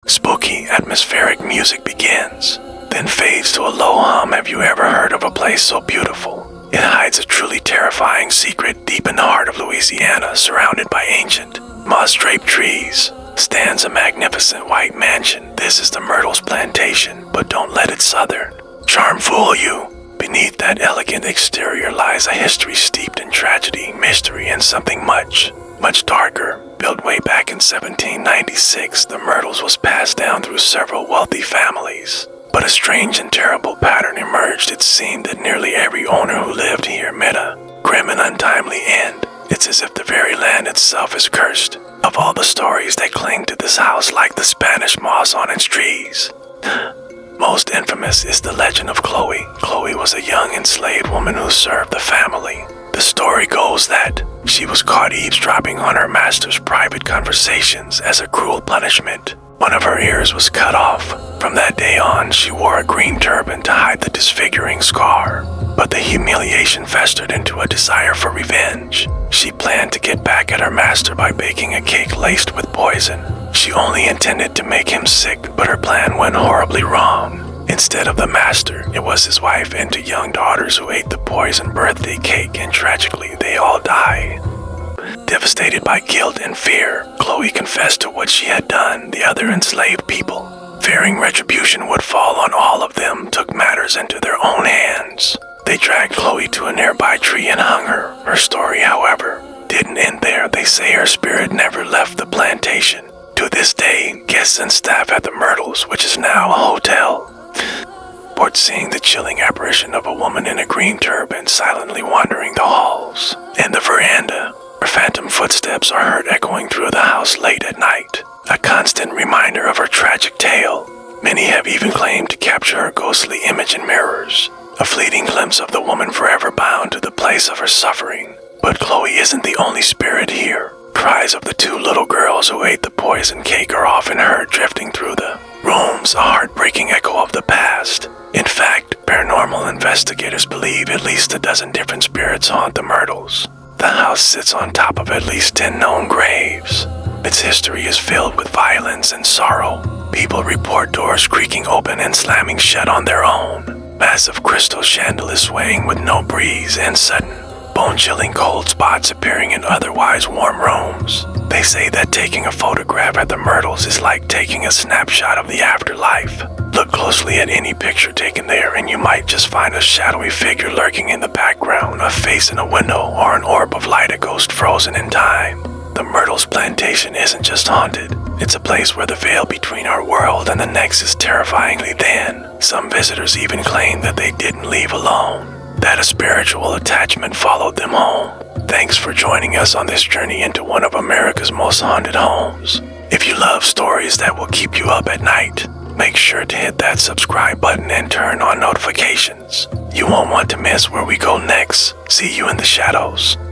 Spooky, atmospheric music begins, then fades to a low hum. Have you ever heard of a place so beautiful? It hides a truly terrifying secret deep in the heart of Louisiana, surrounded by ancient, moss-draped trees. Stands a magnificent white mansion. This is the Myrtles Plantation, but don't let its southern charm fool you. Beneath that elegant exterior lies a history steeped in tragedy, mystery, and something much, much darker. Built way back in 1796, the Myrtles was passed down through several wealthy families. But a strange and terrible pattern emerged. It seemed that nearly every owner who lived here met a grim and untimely end. It's as if the very land itself is cursed. Of all the stories that cling to this house like the Spanish moss on its trees, most infamous is the legend of Chloe. Chloe was a young enslaved woman who served the family. The story goes that she was caught eavesdropping on her master's private conversations. As a cruel punishment, one of her ears was cut off. From that day on, she wore a green turban to hide the disfiguring scar. But the humiliation festered into a desire for revenge. She planned to get back at her master by baking a cake laced with poison. She only intended to make him sick, but her plan went horribly wrong. Instead of the master, it was his wife and two young daughters who ate the poisoned birthday cake, and tragically, they all died. Devastated by guilt and fear, Chloe confessed to what she had done. The other enslaved people, fearing retribution would fall on all of them, took matters into their own hands. They dragged Chloe to a nearby tree and hung her. Her story, however, didn't end there. They say her spirit never left the plantation. To this day, guests and staff at the Myrtles, which is now a hotel, report seeing the chilling apparition of a woman in a green turban silently wandering the halls and the veranda. Her phantom footsteps are heard echoing through the house late at night, a constant reminder of her tragic tale. Many have even claimed to capture her ghostly image in mirrors, a fleeting glimpse of the woman forever bound to the place of her suffering. But Chloe isn't the only spirit here. Cries of the two little girls who ate the poison cake are often heard drifting through the rooms, a heartbreaking echo of the past. In fact, paranormal investigators believe at least a dozen different spirits haunt the Myrtles. The house sits on top of at least 10 known graves. Its history is filled with violence and sorrow. People report doors creaking open and slamming shut on their own, massive crystal chandeliers swaying with no breeze, and sudden, bone-chilling cold spots appearing in otherwise warm rooms. They say that taking a photograph at the Myrtles is like taking a snapshot of the afterlife. Look closely at any picture taken there and you might just find a shadowy figure lurking in the background, a face in a window, or an orb of light, a ghost frozen in time. The Myrtles Plantation isn't just haunted. It's a place where the veil between our world and the next is terrifyingly thin. Some visitors even claim that they didn't leave alone, that a spiritual attachment followed them home. Thanks for joining us on this journey into one of America's most haunted homes. If you love stories that will keep you up at night, make sure to hit that subscribe button and turn on notifications. You won't want to miss where we go next. See you in the shadows.